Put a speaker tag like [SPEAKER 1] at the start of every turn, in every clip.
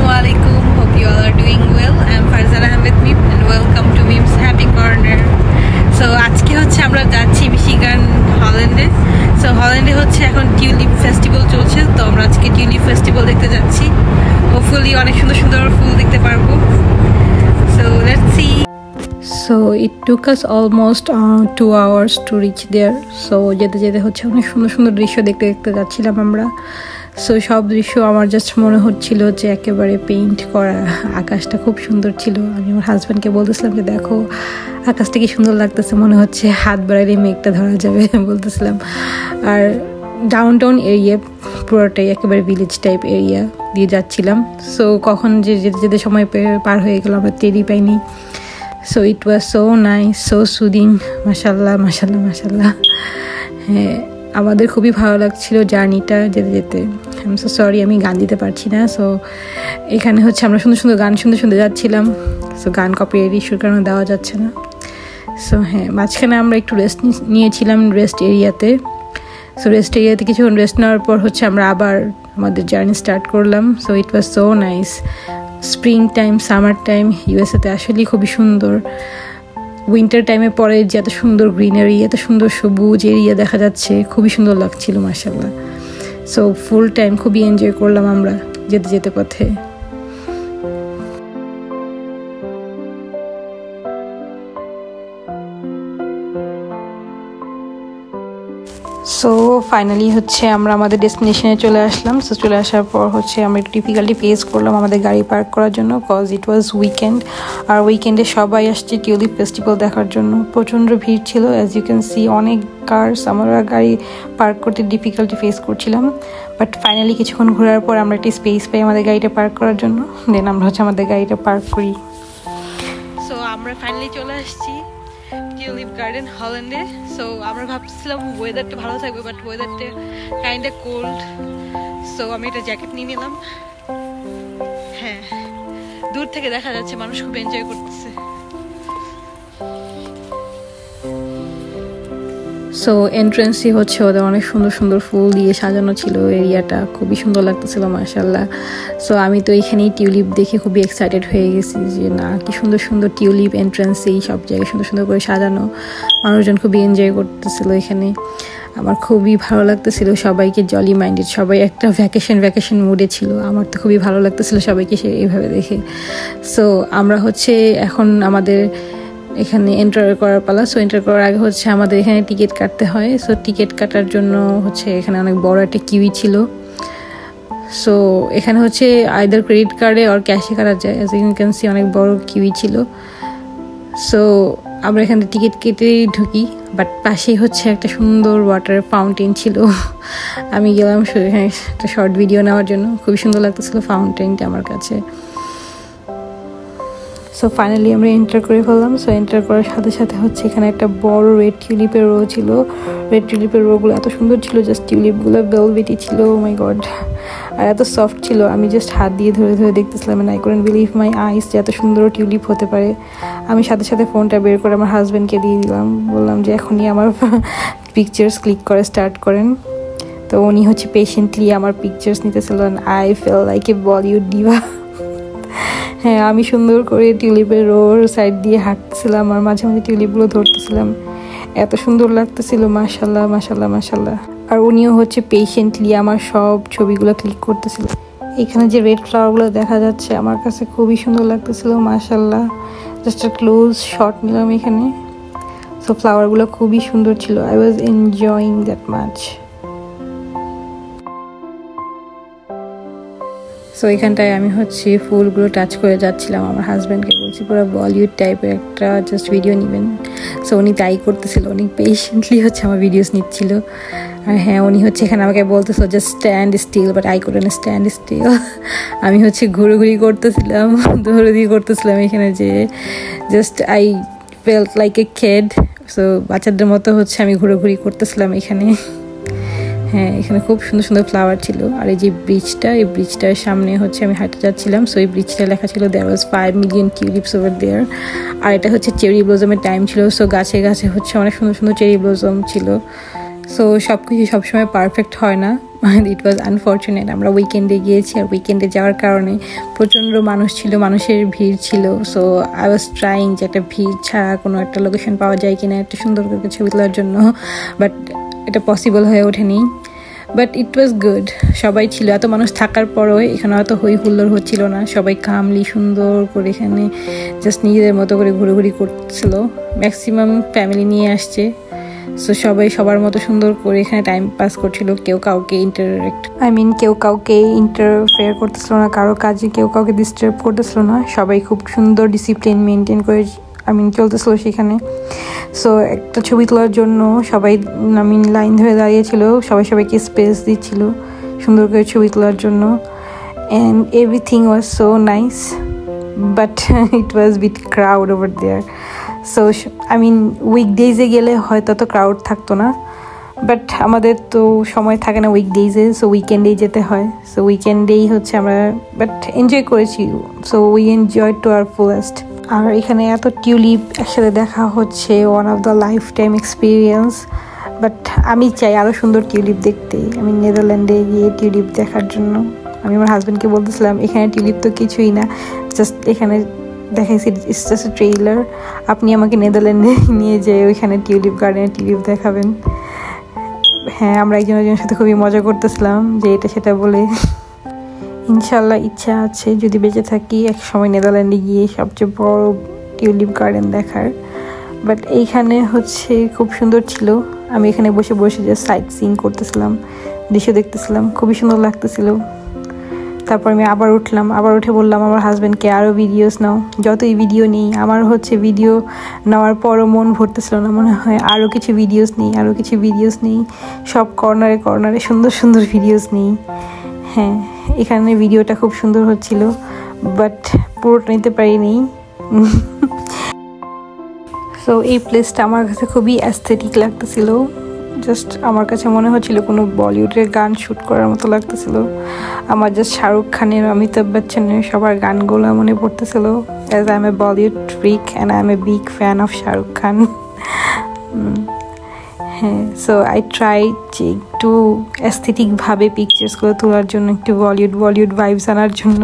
[SPEAKER 1] Assalamualaikum. Hope you all are doing well. I'm Farzana Ahmed Mim and welcome to Mim's Happy Corner. So আজকে হচ্ছে আমরা যাচ্ছি Michigan হল্যান্ডে। So হল্যান্ডে হচ্ছে এখন tulip festival চলছে, তো আমরা আজকে টিউলিপ ফেস্টিভ্যাল দেখতে যাচ্ছি। হোপফুলি অনেক সুন্দর সুন্দর ফুল দেখতে পারবো। So let's see. So it took us almost 2 hours to reach there. So যেতে যেতে হচ্ছে অনেক সুন্দর সুন্দর দৃশ্য দেখতে দেখতে যাচ্ছিলাম আমরা। সো সব দৃশ্য আমার জাস্ট মনে হচ্ছিল যে একেবারে পেইন্ট করা। আকাশটা খুব সুন্দর ছিল। আমি আমার হাজব্যান্ডকে বলতেছিলাম যে দেখো আকাশটা কি সুন্দর লাগতেছে, মনে হচ্ছে হাত বাড়াইলে মেঘটা ধরা যাবে বলতেছিলাম। আর ডাউন টাউন এরিয়া পুরোটাই একেবারে ভিলেজ টাইপ এরিয়া দিয়ে যাচ্ছিলাম। সো কখন যে যেতে যেতে সময় পার হয়ে গেল আমরা টেরই পাইনি। So it was so nice, so soothing. মাশাল্লাহ মাশাল্লাহ মাশাল্লাহ। হ্যাঁ, আমাদের খুবই ভালো লাগছিল জার্নিটা যেতে যেতে। আই এম সো সরি আমি গান দিতে পারছি না। সো এখানে হচ্ছে আমরা সুন্দর সুন্দর গান শুনতে শুনতে যাচ্ছিলাম। সো গান কপিরাইট ইস্যুর কারণে দেওয়া যাচ্ছে না। সো হ্যাঁ, মাঝখানে আমরা একটু রেস্ট নিয়েছিলাম রেস্ট এরিয়াতে। সো রেস্ট এরিয়াতে কিছুক্ষণ রেস্ট নেওয়ার পর হচ্ছে আমরা আবার আমাদের জার্নি স্টার্ট করলাম। So it was so nice. Spring time, summer time ইউএসএতে আসলেই খুবই সুন্দর। উইন্টার টাইমে পরে যে এত সুন্দর গ্রিনারি, এত সুন্দর সবুজ এরিয়া দেখা যাচ্ছে, খুবই সুন্দর লাগছিল মাশাআল্লাহ। সো ফুল টাইম খুবই এনজয় করলাম আমরা যেতে যেতে পথে। সো ফাইনালি হচ্ছে আমরা আমাদের ডেস্টিনেশনে চলে আসলাম। সো চলে আসার পর হচ্ছে আমরা একটু ডিফিকাল্টি ফেস করলাম আমাদের গাড়ি পার্ক করার জন্য, কজ ইট ওয়াজ উইকেন্ড। আর উইকেন্ডে সবাই আসছে টিউলিপ ফেস্টিভ্যাল দেখার জন্য। প্রচণ্ড ভিড় ছিল, অ্যাজ ইউ ক্যান সি অনেক কার্স। আমরা গাড়ি পার্ক করতে ডিফিকাল্টি ফেস করছিলাম, বাট ফাইনালি কিছুক্ষণ ঘোরার পর আমরা একটি স্পেস পাই আমাদের গাড়িটা পার্ক করার জন্য। দেন আমরা হচ্ছে আমাদের গাড়িটা পার্ক করি। সো আমরা ফাইনালি চলে আসছি টিউলিপ গার্ডেন হল্যান্ডে। সো আমরা ভাবছিলাম ওয়েদারটা ভালো থাকবে, বাট ওয়েদারটা কাইন্ডা কোল্ড। সো আমি একটা জ্যাকেট নিয়ে নিলাম। হ্যাঁ, দূর থেকে দেখা যাচ্ছে মানুষ খুব এনজয় করতেছে। সো এন্ট্রেন্সই হচ্ছে ওদের অনেক সুন্দর সুন্দর ফুল দিয়ে সাজানো ছিল এরিয়াটা, খুবই সুন্দর লাগতেছিল মাশাআল্লাহ। সো আমি তো এখানেই টিউলিপ দেখে খুবই এক্সাইটেড হয়ে গেছি যে না কি সুন্দর সুন্দর টিউলিপ এন্ট্রেন্সেই সব জায়গায় সুন্দর সুন্দর করে সাজানো। মানুষজন খুবই এনজয় করতেছিল এখানে। আমার খুবই ভালো লাগতেছিল সবাইকে, জলি মাইন্ডেড সবাই একটা ভ্যাকেশন মুডে ছিল। আমার তো খুবই ভালো লাগতেছিল সবাইকে এইভাবে দেখে। সো আমরা হচ্ছে এখন আমাদের এখানে এন্টার করার পালা। সো এন্টার করার আগে হচ্ছে আমাদের এখানে টিকিট কাটতে হয়। সো টিকিট কাটার জন্য হচ্ছে এখানে অনেক বড় একটা কিউই ছিল। সো এখানে হচ্ছে আইদার ক্রেডিট কার্ডে আর ক্যাশে কাটা যায়, অ্যাজ ইউ ক্যান সি অনেক বড় কিউই ছিল। সো আমরা এখানে টিকিট কেটেই ঢুকি, বাট পাশেই হচ্ছে একটা সুন্দর ওয়াটার ফাউন্টেন ছিল। আমি গেলাম এখানে একটা শর্ট ভিডিও নেওয়ার জন্য। খুবই সুন্দর লাগতেছিল ফাউন্টেনটা আমার কাছে। সো ফাইনালি আমরা এন্টার করে ফেললাম। সো এন্টার করার সাথে সাথে হচ্ছে এখানে একটা বড় রেড টিউলিপের রো ছিল। রেড টিউলিপের রোগুলো এত সুন্দর ছিল, জাস্ট টিউলিপগুলো ভেলভেটি ছিল। ও মাই গড, আর এত সফট ছিল। আমি জাস্ট হাত দিয়ে ধরে ধরে দেখতেছিলাম, and I couldn't believe my eyes যে এত সুন্দর টিউলিপ হতে পারে। আমি সাথে সাথে ফোনটা বের করে আমার হাজব্যান্ডকে দিয়ে দিলাম, বললাম যে এখনই আমার পিকচার্স ক্লিক করে স্টার্ট করেন। তো উনি হচ্ছে পেশেন্টলি আমার পিকচার্স নিতেছিল। I fell like a Bollywood diva. হ্যাঁ, আমি সুন্দর করে টিউলিপের রোর সাইড দিয়ে হাঁটতেছিলাম আর মাঝে মাঝে টিউলিপগুলো ধরতেছিলাম। এত সুন্দর লাগতেছিল মাশাল্লাহ মাশাল্লাহ মাশাল্লাহ। আর উনিও হচ্ছে পেশেন্টলি আমার সব ছবিগুলো ক্লিক করতেছিল। এখানে যে রেড ফ্লাওয়ারগুলো দেখা যাচ্ছে আমার কাছে খুবই সুন্দর লাগতেছিল মাশাল্লাহ। জাস্ট একটা ক্লোজ শট নিলাম এখানে। সো ফ্লাওয়ারগুলো খুবই সুন্দর ছিল। I was enjoying that much. So এখানটায় আমি হচ্ছে ফুলগুলো টাচ করে যাচ্ছিলাম। আমার হাজব্যান্ডকে বলছি পুরো বলিউড টাইপের একটা জাস্ট ভিডিও নেবেন। সো উনি তাই করতেছিল, উনি পেশেন্টলি হচ্ছে আমার ভিডিওস নিচ্ছিল। আর হ্যাঁ, উনি হচ্ছে এখানে আমাকে বলতেছিল just stand still, but I couldn't stand still. আমি হচ্ছে ঘুরোঘুরি করতেছিলাম, দৌড়াদৌড়ি করতেছিলাম এখানে, যে just I felt like a kid. So বাচ্চাদের মতো হচ্ছে আমি ঘুরোঘুরি করতেছিলাম এখানে। হ্যাঁ, এখানে খুব সুন্দর সুন্দর ফ্লাওয়ার ছিল। আর এই যে ব্রিজটা, এই ব্রিজটার সামনে হচ্ছে আমি হাঁটতে যাচ্ছিলাম। সো এই ব্রিজটা লেখা ছিল দেয়ার ওয়াজ 5 মিলিয়ন টিউলিপস ওভার দেয়ার। আর এটা হচ্ছে চেরি ব্লজমের টাইম ছিল। সো গাছে গাছে হচ্ছে অনেক সুন্দর সুন্দর চেরি ব্লজম ছিল। সো সব কিছু সবসময় পারফেক্ট হয় না, ইট ওয়াজ আনফর্চুনেট। আমরা উইকেন্ডে গিয়েছি, আর উইকেন্ডে যাওয়ার কারণে প্রচণ্ড মানুষ ছিল, মানুষের ভিড় ছিল। সো আই ওয়াজ ট্রাইং যে একটা ভিড় ছাড়া কোনো একটা লোকেশন পাওয়া যায় কিনা একটা সুন্দর করে ছবি তোলার জন্য, বাট এটা পসিবল হয়ে ওঠেনি। বাট ইট ওয়াজ গুড, সবাই ছিল। এত মানুষ থাকার পরও এখানে অত হই হুল্লোড় হচ্ছিল না, সবাই কামলি সুন্দর করে এখানে জাস্ট নিজেদের মতো করে ঘুরোঘুরি করছিল। ম্যাক্সিমাম ফ্যামিলি নিয়ে আসছে, সো সবাই সবার মতো সুন্দর করে এখানে টাইম পাস করছিল। কেউ কাউকে কেউ কাউকে ইন্টারফেয়ার করতেছিল না, কারো কাজে কেউ কাউকে ডিস্টার্ব করতেছিল না। সবাই খুব সুন্দর ডিসিপ্লিন মেনটেন করে চলতেছিল সেখানে। সো একটা ছবি তোলার জন্য সবাই লাইন ধরে দাঁড়িয়েছিল, সবাইকে স্পেস দিচ্ছিল সুন্দর করে ছবি তোলার জন্য। And everything was so nice, but it was bit crowd over there. So উইকডেজে গেলে হয়তো তো ক্রাউড থাকতো না, বাট আমাদের তো সময় থাকে না উইকডেজে, সো উইকেন্ডেই যেতে হয়। সো উইকেন্ডেই হচ্ছে আমরা বাট এনজয় করেছি। So we enjoy to our fullest. আর এখানে এত টিউলিপ একসাথে দেখা হচ্ছে, one of the life time experience. But আমি চাই আরও সুন্দর টিউলিপ দেখতে। আমি নেদারল্যান্ডে গিয়ে টিউলিপ দেখার জন্য আমি আমার হাজব্যান্ডকে বলতেছিলাম, এখানে টিউলিপ তো কিছুই না, জাস্ট এখানে দেখাইছি, ইটস জাস্ট এ ট্রেইলার। আপনি আমাকে নেদারল্যান্ডে নিয়ে যেয়ে ওইখানে টিউলিপ গার্ডেনে টিউলিপ দেখাবেন। হ্যাঁ, আমরা একজনের সাথে খুবই মজা করতেছিলাম যে এটা সেটা বলে। ইনশাল্লাহ ইচ্ছা আছে যদি বেঁচে থাকি এক সময় নেদারল্যান্ডে গিয়ে সবচেয়ে বড় টিউলিপ গার্ডেন দেখার। বাট এইখানে হচ্ছে খুব সুন্দর ছিল। আমি এখানে বসে বসে যে সাইট সিইং করতেছিলাম, দৃশ্য দেখতেছিলাম, খুবই সুন্দর লাগতেছিল। তারপর আমি আবার উঠে বললাম আমার হাজব্যান্ডকে আরও ভিডিওস নাও। যতই ভিডিও নেই আমার হচ্ছে ভিডিও নেওয়ার পরও মন ভরতেছিল না, মনে হয় আরও কিছু ভিডিওস নেই। সব কর্নারে সুন্দর সুন্দর ভিডিওস নেই। হ্যাঁ, এখানে ভিডিওটা খুব সুন্দর হচ্ছিল, বাট পুরোটা নিতে পারিনি। সো এই প্লেসটা আমার কাছে খুবই অ্যাস্থেটিক লাগতেছিল। জাস্ট আমার কাছে মনে হচ্ছিল কোনো বলিউডের গান শ্যুট করার মতো লাগতেছিল। আমার জাস্ট শাহরুখ খানের, অমিতাভ বচ্চনের সবার গানগুলো মনে পড়তেছিল, as I am a Bollywood freak and I am a big fan of Shahrukh Khan. হ্যাঁ, সো আই ট্রাই যে একটু অ্যাস্থেটিকভাবে পিকচার্সগুলো তোলার জন্য, একটু বলিউড ভাইবস আনার জন্য।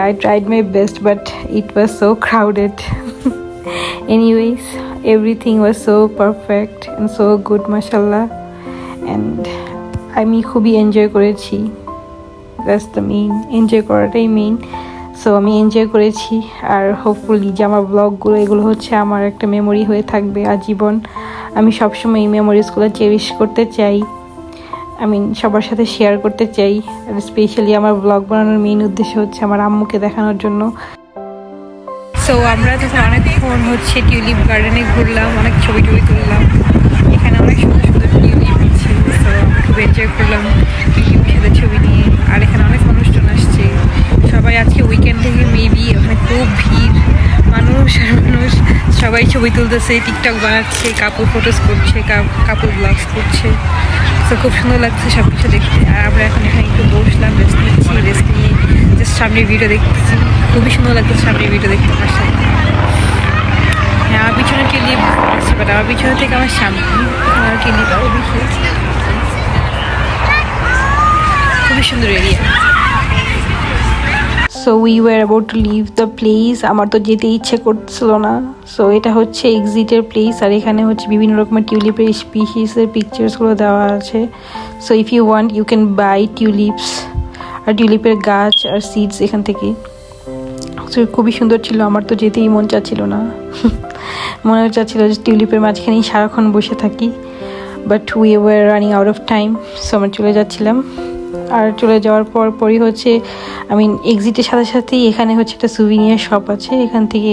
[SPEAKER 1] I tried my best, but it was so crowded. Anyways, everything was so perfect and so good, mashallah. And আমি খুবই এনজয় করেছি। দ্যাটস দ্য মেইন, এনজয় করাটাই মেইন। সো আমি এনজয় করেছি, আর হোপফুলি যে আমার ব্লগগুলো এগুলো হচ্ছে আমার একটা মেমোরি হয়ে থাকবে আজীবন। আমি সবসময় এই মেমোরিজগুলো চেরিশ করতে চাই, সবার সাথে শেয়ার করতে চাই। আর স্পেশালি আমার ব্লগ বানানোর মেইন উদ্দেশ্য হচ্ছে আমার আম্মুকে দেখানোর জন্য। সো আমরা যখন অনেকক্ষণ হচ্ছে টিউলিপ গার্ডেনে ঘুরলাম, অনেক ছবি তুললাম। এখানে অনেক সুন্দর সুন্দর টিউলিপ ছিল, সো খুব এনজয় করলাম টিউলিপের সাথে ছবি নিয়ে। আর এখানে অনেক মানুষজন আসছে, সবাই আজকে উইকেন্ড থেকে মেবি ওখানে খুব ভিড়, মানুষ সবাই ছবি তুলতেছে, টিকটক বানাচ্ছে, কাপল ফটোস করছে, কাপল ব্লগস করছে। তো খুব সুন্দর লাগছে সব কিছু দেখতে। আর আমরা এখন এখানে একটু বসলাম, রেস্ট নিয়ে জাস্ট সামনের ভিডিও দেখতেছি। খুবই সুন্দর লাগছে সামনের ভিডিও দেখতে পারছি। হ্যাঁ, আমার পিছনে টিউলিপ আসছে, বাট আমার পিছনে থেকে আমার সামনে টিউলিপ আরও বেশি। খুবই সুন্দর area. So we were about to leave the place. আমার তো যেতে ইচ্ছে করছিল না। সো এটা হচ্ছে এক্সিটের প্লেস, আর এখানে হচ্ছে বিভিন্ন রকমের টিউলিপের স্পিসিসের পিকচার্সগুলো দেওয়া আছে। So if you want you can buy tulips, আর টিউলিপের গাছ আর সিডস এখান থেকে। সো খুবই সুন্দর ছিল, আমার তো যেতেই মন চাচ্ছিল না। মনে চাচ্ছিল যে টিউলিপের মাঝখানেই সারাক্ষণ বসে থাকি, but we were running out of time. So আমরা চলে যাচ্ছিলাম। আর চলে যাওয়ার পরই হচ্ছে এক্সিটের সাথেই এখানে হচ্ছে একটা সুভিনিয়ার শপ আছে। এখান থেকে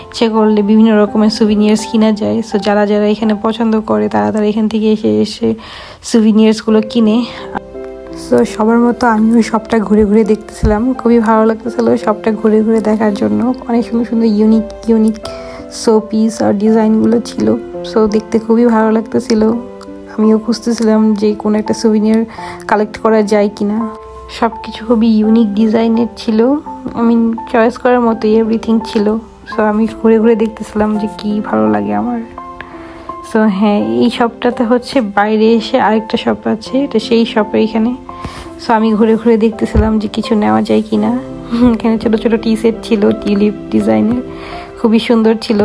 [SPEAKER 1] ইচ্ছে করলে বিভিন্ন রকমের সুভিনিয়ার্স কিনা যায়। সো যারা এখানে পছন্দ করে তারা এখান থেকে এসে সুভিনিয়ার্সগুলো কিনে। সো সবার মতো আমিও শপটা ঘুরে দেখতেছিলাম, খুবই ভালো লাগতেছিল শপটা ঘুরে দেখার জন্য। অনেক সুন্দর সুন্দর ইউনিক শো পিস আর ডিজাইনগুলো ছিল। সো দেখতে খুবই ভালো লাগতেছিল। আমিও খুঁজতেছিলাম যে কোনো একটা সুভিনিয়ার কালেক্ট করা যায় কিনা। সব কিছু খুবই ইউনিক ডিজাইনের ছিল, চয়েস করার মতো এভরিথিং ছিল। সো আমি ঘুরে দেখতেছিলাম যে কি ভালো লাগে আমার। সো হ্যাঁ, এই শপটাতে হচ্ছে বাইরে এসে আরেকটা শপ আছে, এটা সেই শপের এখানে। সো আমি ঘুরে ঘুরে দেখতেছিলাম যে কিছু নেওয়া যায় কিনা। এখানে ছোট ছোট টি সেট ছিল টিউলিপ ডিজাইনের, খুবই সুন্দর ছিল।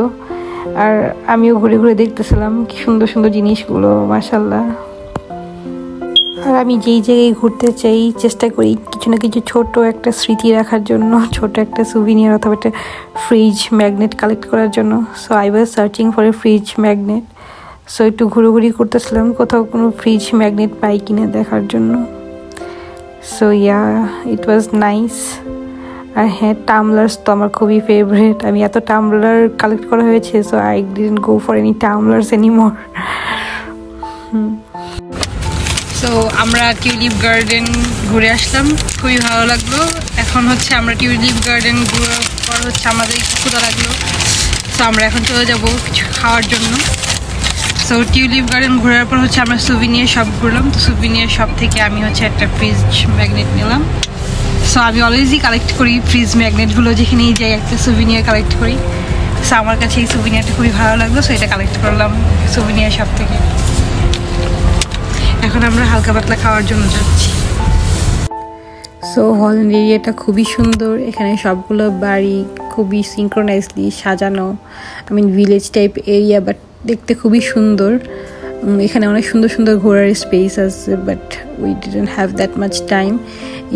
[SPEAKER 1] আর আমিও ঘুরে ঘুরে দেখতেছিলাম কি সুন্দর সুন্দর জিনিসগুলো, মাশাআল্লাহ। আর আমি যেই জায়গায় ঘুরতে চাই চেষ্টা করি কিছু না কিছু ছোট একটা স্মৃতি রাখার জন্য, ছোট একটা সুভিনিয়ার অথবা একটা ফ্রিজ ম্যাগনেট কালেক্ট করার জন্য। So I was searching for a fridge magnet. So একটু ঘুরোঘুরি করতেছিলাম কোথাও কোনো ফ্রিজ ম্যাগনেট পাই কিনা দেখার জন্য। So yeah, it was nice. আর হ্যাঁ, টামলার্স তো আমার খুবই ফেভারিট। আমি এত টামলার কালেক্ট করা হয়েছে, so I didn't go for any tumblers anymore. So আমরা টিউলিপ গার্ডেন ঘুরে আসলাম, খুবই ভালো লাগলো। এখন হচ্ছে আমরা টিউলিপ গার্ডেন ঘুরার পর হচ্ছে আমাদের একটু ক্ষুধা লাগলো, সো আমরা এখন চলে যাব কিছু খাওয়ার জন্য। সো টিউলিপ গার্ডেন ঘোরার পর হচ্ছে আমরা সুভিনিয়ার শপ ঘুরলাম। তো সুভিনিয়ার শপ থেকে আমি হচ্ছে একটা ফ্রিজ ম্যাগনেট নিলাম। সো আমি অলওয়েজই কালেক্ট করি ফ্রিজ ম্যাগনেটগুলো, যেখানেই যাই একটা সুভিনিয়ার কালেক্ট করি। সো আমার কাছে এই সুভিনিয়ারটা খুবই ভালো লাগলো, সো এটা কালেক্ট করলাম সুভিনিয়ার শপ থেকে। এখন আমরা হালকা পাতলা খাওয়ার জন্য যাচ্ছি। সো হল্যান্ড এরিয়াটা খুবই সুন্দর, এখানে সবগুলো বাড়ি খুবই সিনক্রোনাইজলি সাজানো। I mean village type area, but দেখতে খুবই সুন্দর। এখানে অনেক সুন্দর সুন্দর ঘোরার স্পেস আছে, but we didn't have that much time.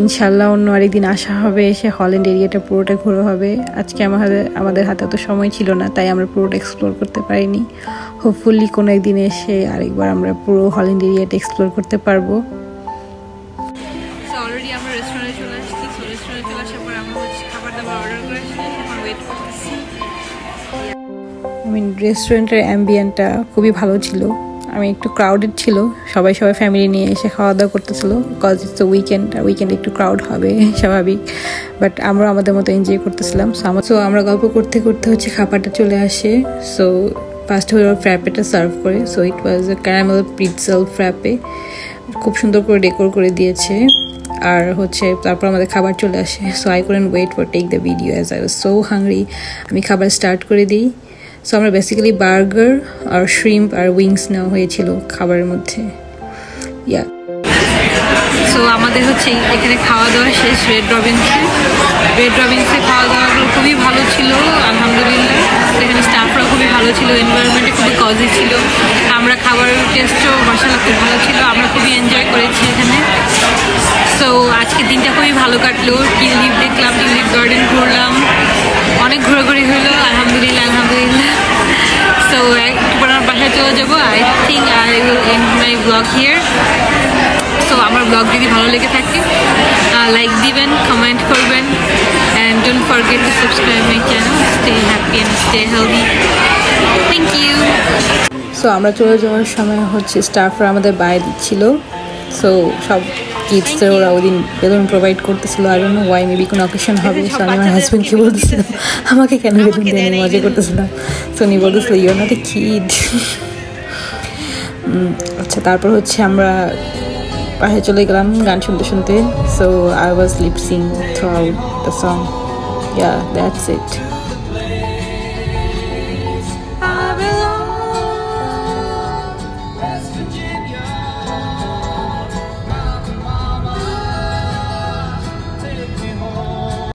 [SPEAKER 1] ইনশাল্লাহ অন্য আরেকদিন আসা হবে, এসে হল্যান্ড এরিয়াটা পুরোটা ঘোরা হবে। আজকে আমাদের হাতে তো সময় ছিল না, তাই আমরা পুরোটা এক্সপ্লোর করতে পারিনি। হোপফুলি কোনো একদিন এসে আরেকবার আমরা পুরো হল্যান্ড এরিয়াটা এক্সপ্লোর করতে পারবো। অলরেডি আমরা রেস্টুরেন্টে চলে আসছি। সো রেস্টুরেন্টে চলে আসার পর আমরা হচ্ছে খাবার দাবার অর্ডার করে আসছি, এখন ওয়েট করতেছি। আই মিন রেস্টুরেন্টের অ্যাম্বিয়েন্টটা খুবই ভালো ছিল। আমি একটু ক্রাউডেড ছিল, সবাই ফ্যামিলি নিয়ে এসে খাওয়া দাওয়া করতেছিল, বিকজ ইটস দ্য উইকেন্ড একটু ক্রাউড হবে স্বাভাবিক, বাট আমরা আমাদের মতো এনজয় করতেছিলাম। সো আমরা গল্প করতে করতে হচ্ছে খাবারটা চলে আসে। সো ফার্স্ট হয়ে ফ্র্যাপেটা সার্ভ করে। So it was a caramel pretzel frappe, খুব সুন্দর করে ডেকোর করে দিয়েছে। আর হচ্ছে তারপর আমাদের খাবার চলে আসে। So I couldn't wait for take the video as I was so hungry. আমি খাবার স্টার্ট করে দিই। সো আমরা বেসিক্যালি বার্গার আর শ্রিম্প আর উইংস নেওয়া হয়েছিল খাবারের মধ্যে। ইয়া, সো আমাদের হচ্ছে এখানে খাওয়া দাওয়া শেষ রেড রবিন্সে খাওয়া দাওয়াগুলো খুবই ভালো ছিল আলহামদুলিল্লাহ। এখানে স্টাফরা খুবই ভালো ছিল, এনভায়রনমেন্টে খুবই কজি ছিল। আমরা খাবারের টেস্টও মাশাআল্লাহ খুব ভালো ছিল, আমরা খুবই এনজয় করেছি এখানে। সো আজকের দিনটা খুবই ভালো কাটলো। টিউলিপ দেখলাম, টিউলিপ গার্ডেন ঘুরলাম, অনেক ঘোরাঘুরি হলো আলহামদুলিল্লাহ। সো একবার আমার বাসায় চলে যাবো। I think I will end my blog here. So আমার ব্লগ যদি ভালো লেগে থাকে লাইক দিবেন, কমেন্ট করবেন, and don't forget to subscribe my channel. Stay happy and stay healthy. Thank you. So আমরা চলে যাওয়ার সময় হচ্ছে স্টাফরা আমাদের বাই দিচ্ছিল। সো সব কিডসদের ওরা ওই দিন বেলুন প্রোভাইড করতেছিল। I don't know Y, maybe কোনো অকেশন হবে। সো আমি আমার হাজব্যান্ডকে বলতেছিলাম আমাকে কেন বেলুন দিয়ে, আমি মজা করতেছিলাম। সো উনি বলতেছিল you are not a kid. আচ্ছা, তারপর হচ্ছে আমরা বাসায় চলে গেলাম গান শুনতে শুনতে। So I was lip sync throughout the song. Yeah, that's it.